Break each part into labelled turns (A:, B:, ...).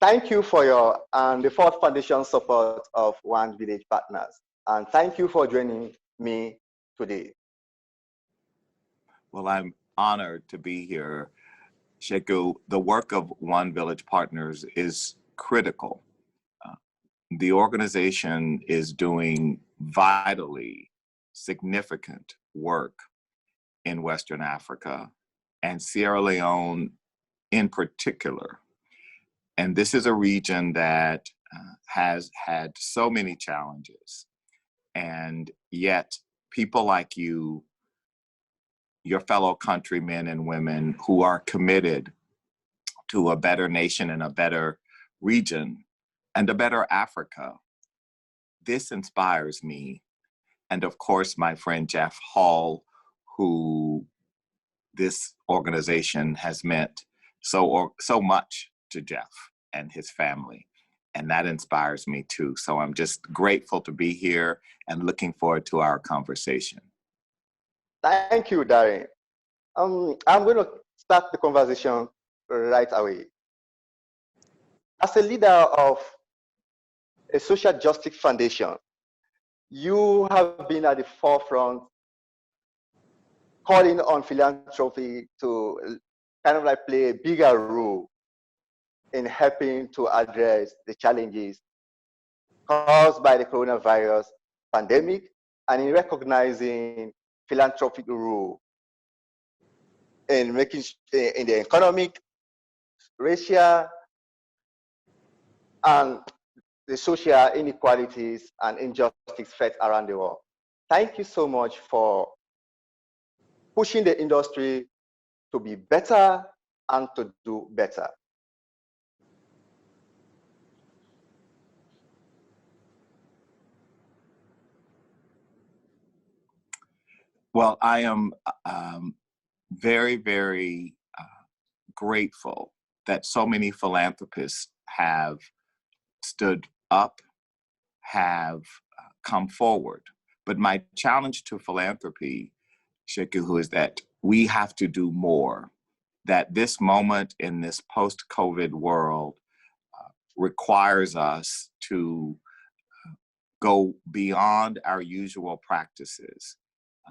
A: Thank you for your and the Ford Foundation support of OneVillage Partners. And thank you for joining me today.
B: Well, I'm honored to be here, Sheku. The work of OneVillage Partners is critical. The organization is doing vitally significant work in Western Africa and Sierra Leone in particular. And this is a region that has had so many challenges. And yet, people like you, your fellow countrymen and women who are committed to a better nation and a better region and a better Africa, this inspires me. And of course, my friend Jeff Hall, who this organization has meant so much to Jeff and his family. And that inspires me too. So I'm just grateful to be here and looking forward to our conversation.
A: Thank you, Darren. I'm going to start the conversation right away. As a leader of a social justice foundation, you have been at the forefront calling on philanthropy to kind of like play a bigger role in helping to address the challenges caused by the coronavirus pandemic and in recognizing philanthropic role in making in the economic, racial, and the social inequalities and injustice felt around the world. Thank you so much for pushing the industry to be better and to do better.
B: Well, I am very, very grateful that so many philanthropists have stood up, have come forward. But my challenge to philanthropy, Sheku, is that we have to do more, that this moment in this post-COVID world requires us to go beyond our usual practices.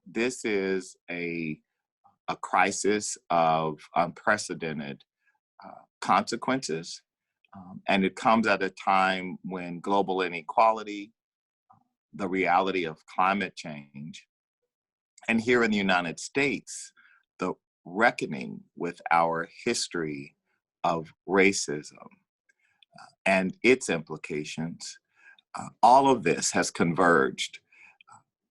B: This is a crisis of unprecedented consequences, and it comes at a time when global inequality, the reality of climate change, and here in the United States, the reckoning with our history of racism and its implications, all of this has converged.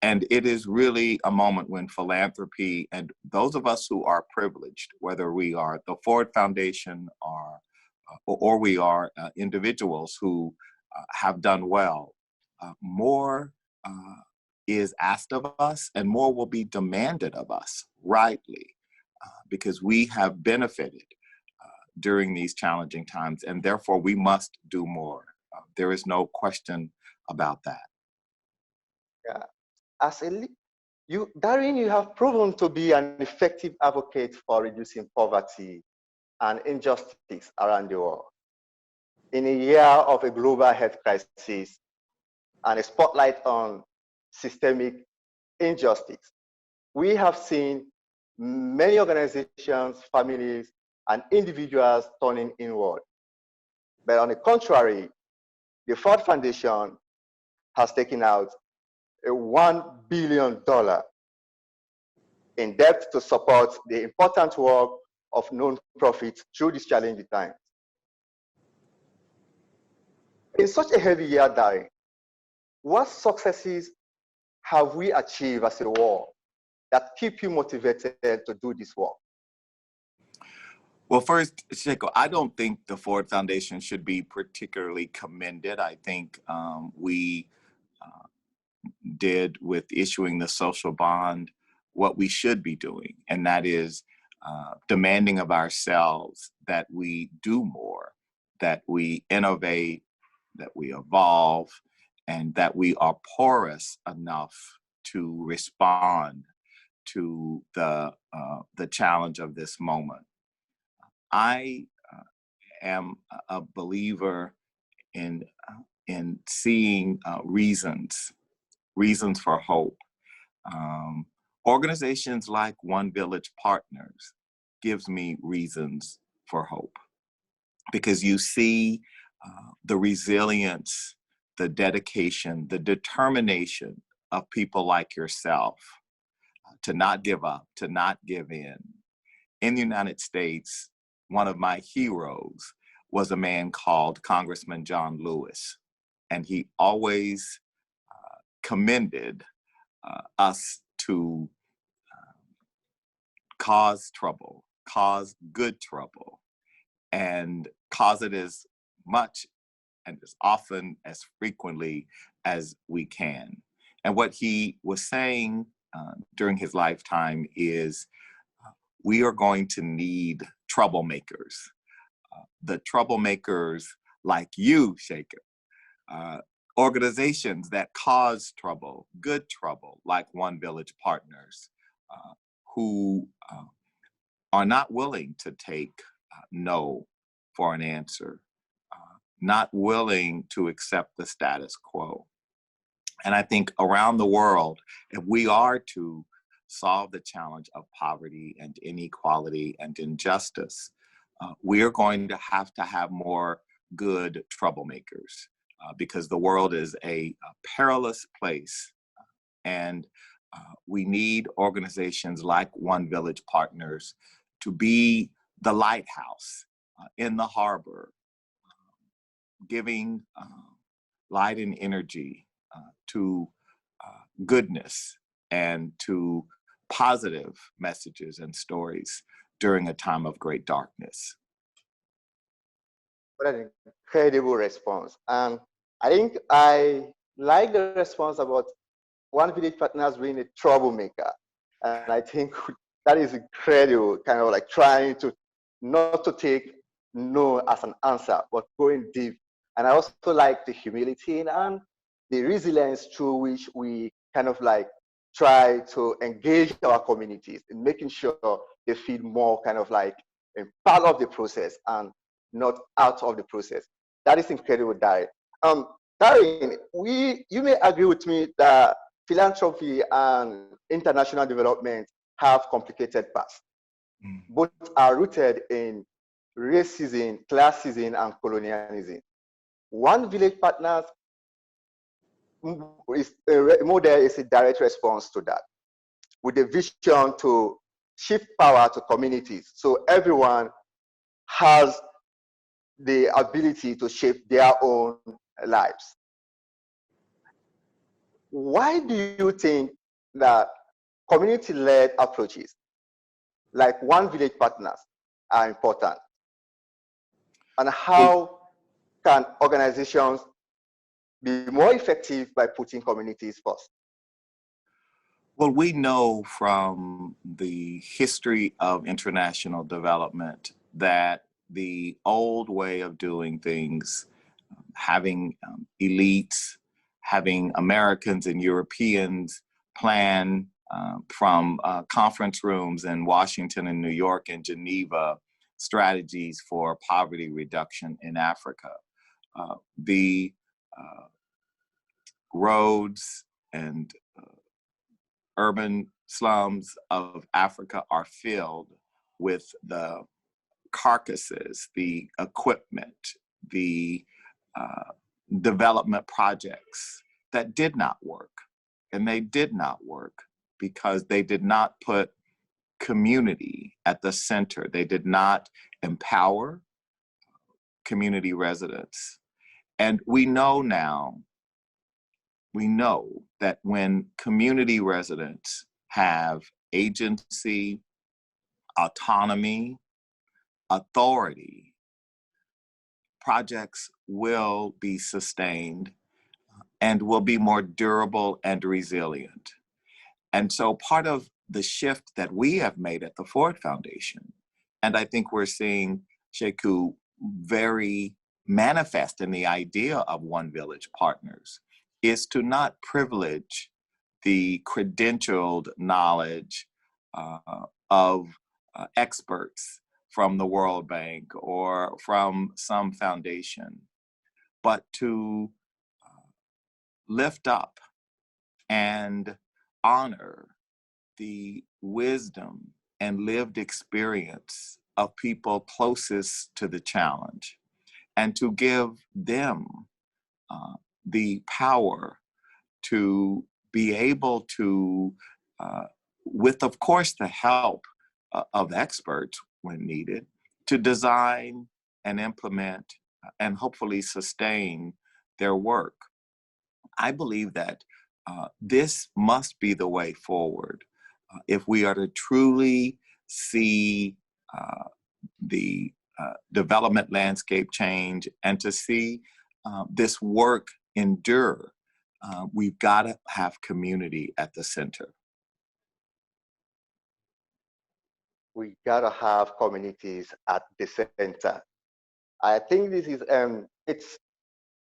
B: And it is really a moment when philanthropy and those of us who are privileged, whether we are the Ford Foundation or we are individuals who have done well, more is asked of us and more will be demanded of us, rightly, because we have benefited during these challenging times, and therefore we must do more. There is no question about that.
A: Yeah. Darren, you have proven to be an effective advocate for reducing poverty and injustice around the world. In a year of a global health crisis and a spotlight on systemic injustice, we have seen many organizations, families, and individuals turning inward. But on the contrary, the Ford Foundation has taken out a $1 billion in debt to support the important work of non-profits through these challenging times. In such a heavy year, Darren, what successes have we achieved as a world that keep you motivated to do this work?
B: Well, first, Sheku, I don't think the Ford Foundation should be particularly commended. I think we did with issuing the social bond what we should be doing, and that is demanding of ourselves that we do more, that we innovate, that we evolve, and that we are porous enough to respond to the challenge of this moment. I am a believer in seeing reasons for hope. Organizations like OneVillage Partners gives me reasons for hope, because you see the resilience, the dedication, the determination of people like yourself to not give up, to not give in. In the United States, one of my heroes was a man called Congressman John Lewis, and he always commended us to cause trouble, cause good trouble, and cause it as much and as often, as frequently as we can. And what he was saying during his lifetime is we are going to need troublemakers. The troublemakers like you, Sheku, organizations that cause trouble, good trouble, like OneVillage Partners, who are not willing to take no for an answer, not willing to accept the status quo. And I think around the world, if we are to solve the challenge of poverty and inequality and injustice, we are going to have more good troublemakers, because the world is a perilous place. And we need organizations like OneVillage Partners to be the lighthouse in the harbor, giving light and energy to goodness and to positive messages and stories during a time of great darkness.
A: What an incredible response. And I think I like the response about OneVillage Partners being a troublemaker. And I think that is incredible, kind of like trying to not to take no as an answer, but going deep. And I also like the humility and the resilience through which we kind of like try to engage our communities in making sure they feel more kind of like a part of the process and not out of the process. That is incredible, Darren. Darren, you may agree with me that philanthropy and international development have complicated paths. Both are rooted in racism, classism, and colonialism. OneVillage Partners model is a direct response to that, with a vision to shift power to communities so everyone has the ability to shape their own lives. Why do you think that community-led approaches like OneVillage Partners are important? And how can organizations be more effective by putting communities first?
B: Well, we know from the history of international development that the old way of doing things, having elites, having Americans and Europeans plan from conference rooms in Washington and New York and Geneva strategies for poverty reduction in Africa. The roads and urban slums of Africa are filled with the carcasses, the equipment, the development projects that did not work. And they did not work because they did not put community at the center. They did not empower community residents. And we know now, that when community residents have agency, autonomy, authority, projects will be sustained and will be more durable and resilient. And so part of the shift that we have made at the Ford Foundation, and I think we're seeing, Sheku, very manifest in the idea of OneVillage Partners, is to not privilege the credentialed knowledge of experts from the World Bank or from some foundation, but to lift up and honor the wisdom and lived experience of people closest to the challenge, and to give them the power to be able to, with of course the help of experts when needed, to design and implement and hopefully sustain their work. I believe that this must be the way forward if we are to truly see the development landscape change and to see this work endure. We've got to have community at the center.
A: We gotta have communities at the center. I think this is it's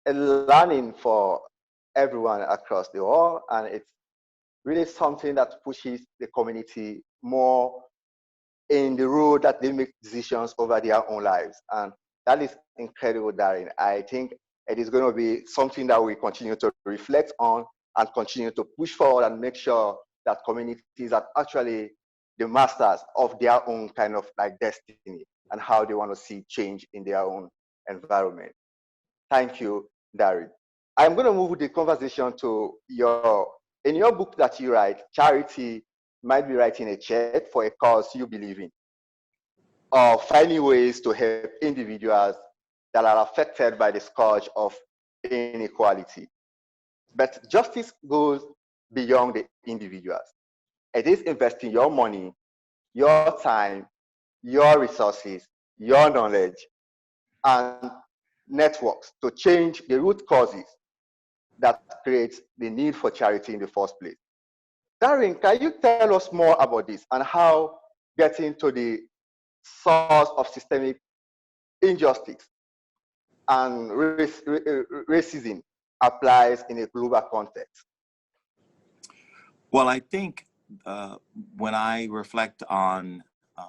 A: a learning for everyone across the world, and it's really something that pushes the community more in the role that they make decisions over their own lives. And that is incredible, Darren. I think it is going to be something that we continue to reflect on and continue to push forward and make sure that communities are actually the masters of their own kind of like destiny and how they want to see change in their own environment. Thank you, Darren. I'm going to move the conversation to in your book that you write, Charity might be writing a check for a cause you believe in, or finding ways to help individuals that are affected by the scourge of inequality. But justice goes beyond the individuals. It is investing your money, your time, your resources, your knowledge, and networks to change the root causes that creates the need for charity in the first place. Darren, can you tell us more about this and how getting to the source of systemic injustice and racism applies in a global context?
B: Well, I think when I reflect on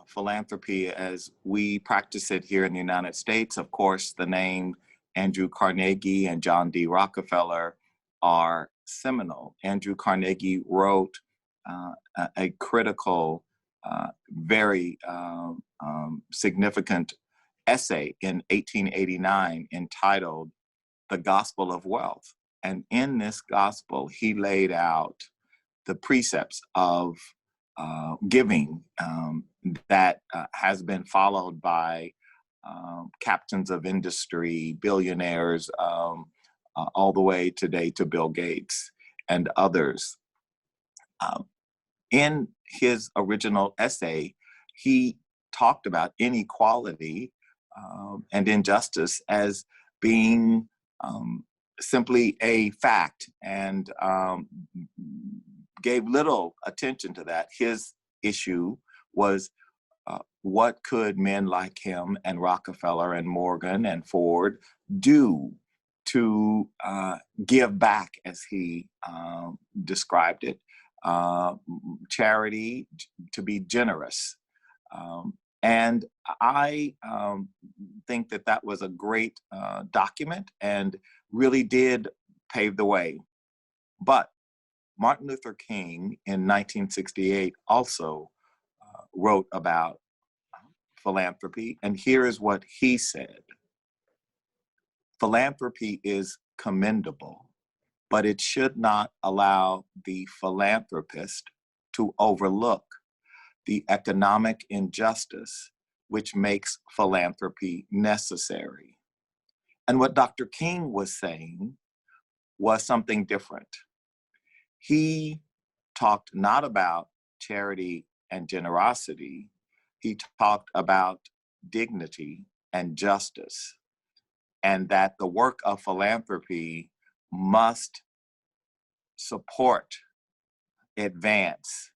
B: philanthropy as we practice it here in the United States, of course, the name Andrew Carnegie and John D. Rockefeller are seminal. Andrew Carnegie wrote a critical, very significant essay in 1889 entitled The Gospel of Wealth. And in this gospel, he laid out the precepts of giving that has been followed by captains of industry, billionaires, all the way today to Bill Gates and others. In his original essay, he talked about inequality and injustice as being simply a fact, and gave little attention to that. His issue was what could men like him and Rockefeller and Morgan and Ford do to give back, as he described it, charity, to be generous. And I think that that was a great document and really did pave the way. But Martin Luther King in 1968 also wrote about philanthropy, and here is what he said. Philanthropy is commendable, but it should not allow the philanthropist to overlook the economic injustice which makes philanthropy necessary. And what Dr. King was saying was something different. He talked not about charity and generosity, he talked about dignity and justice, and that the work of philanthropy must support, advance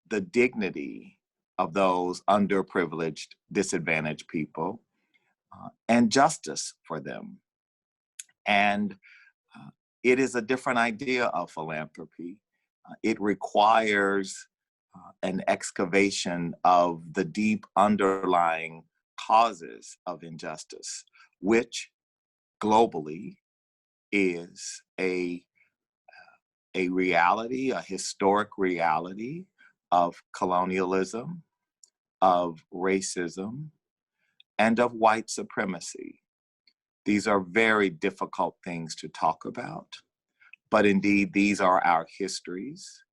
B: the dignity of those underprivileged, disadvantaged people, and justice for them. And it is a different idea of philanthropy. It requires an excavation of the deep underlying causes of injustice, which globally is a reality, a historic reality of colonialism, of racism, and of white supremacy. These are very difficult things to talk about, but indeed, these are our histories.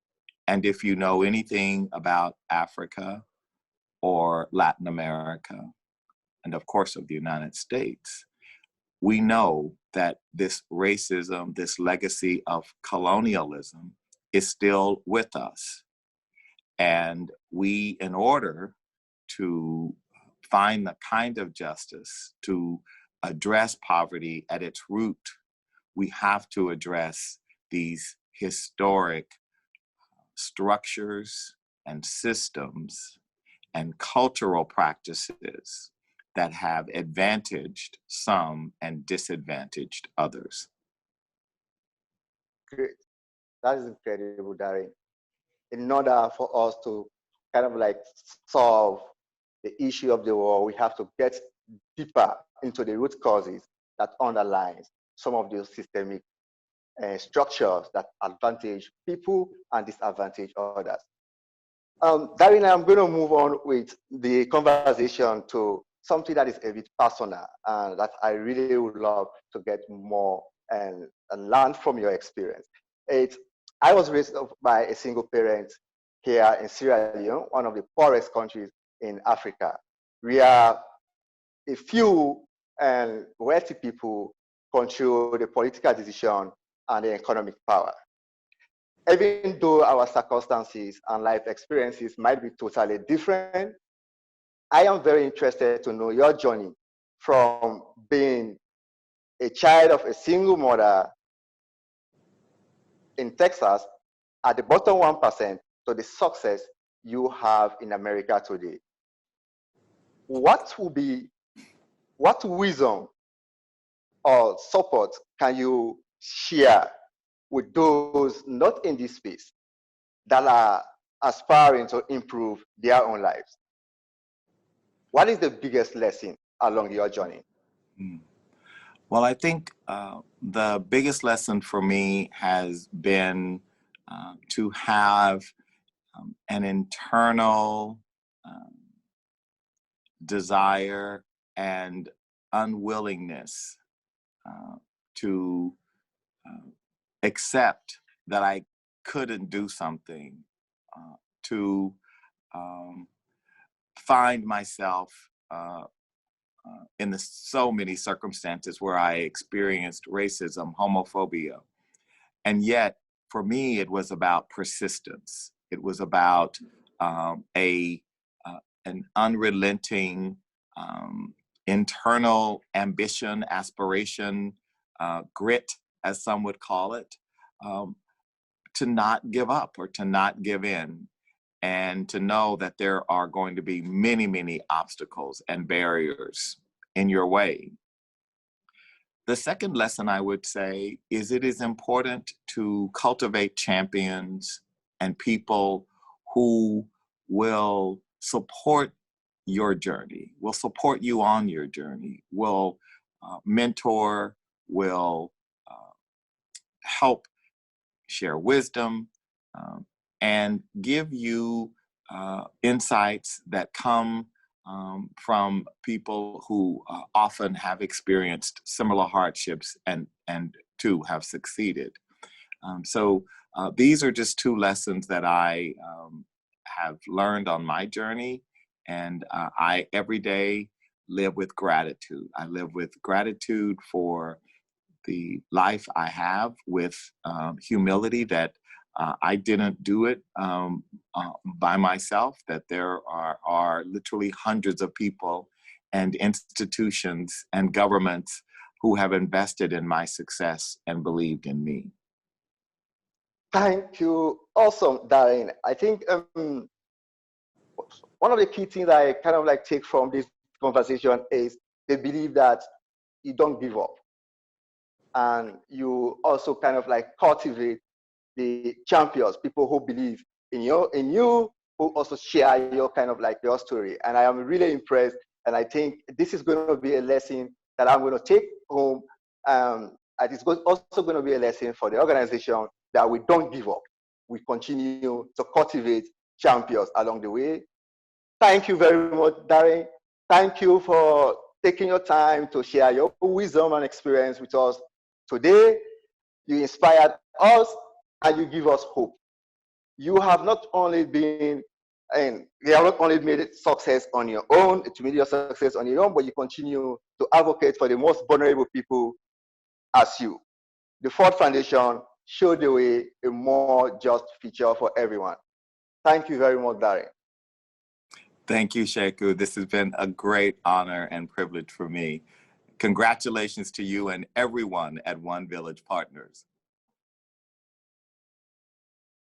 B: And if you know anything about Africa or Latin America, and of course of the United States, we know that this racism, this legacy of colonialism is still with us. And we, in order to find the kind of justice to address poverty at its root, we have to address these historic structures and systems and cultural practices that have advantaged some and disadvantaged others.
A: Great. That is incredible, Darren. In order for us to kind of like solve the issue of the war, we have to get deeper into the root causes that underlies some of those systemic structures that advantage people and disadvantage others. Darren, I'm going to move on with the conversation to something that is a bit personal and that I really would love to get more and learn from your experience. I was raised up by a single parent here in Sierra Leone, one of the poorest countries in Africa. We are a few wealthy people control the political decision and the economic power. Even though our circumstances and life experiences might be totally different, I am very interested to know your journey from being a child of a single mother in Texas at the bottom 1% to the success you have in America today. What wisdom or support can you share with those not in this space that are aspiring to improve their own lives? What is the biggest lesson along your journey?
B: Well, I think the biggest lesson for me has been to have an internal desire and unwillingness to accept that I couldn't do something, to find myself in so many circumstances where I experienced racism, homophobia. And yet, for me, it was about persistence. It was about an unrelenting internal ambition, aspiration, grit, as some would call it, to not give up or to not give in, and to know that there are going to be many, many obstacles and barriers in your way. The second lesson I would say is it is important to cultivate champions and people who will support your journey, will support you on your journey, will mentor, will help share wisdom, and give you insights that come from people who often have experienced similar hardships and too have succeeded. So these are just two lessons that I have learned on my journey, and I every day live with gratitude. I live with gratitude for the life I have, with humility that I didn't do it by myself, that there are literally hundreds of people and institutions and governments who have invested in my success and believed in me.
A: Thank you. Awesome, Darren. I think one of the key things I kind of like take from this conversation is the belief that you don't give up. And you also kind of like cultivate the champions, people who believe in you, who also share your kind of like your story. And I am really impressed And I think this is going to be a lesson that I'm going to take home. And it's also going to be a lesson for the organization that we don't give up. We continue to cultivate champions along the way. Thank you very much, Darren. Thank you for taking your time to share your wisdom and experience with us today. You inspired us and you give us hope. You have not only been, and you have not only made it success on your own, to make your success on your own, but you continue to advocate for the most vulnerable people as you. The Ford Foundation showed the way a more just future for everyone. Thank you very much, Darren.
B: Thank you, Sheku. This has been a great honor and privilege for me. Congratulations to you and everyone at OneVillage Partners.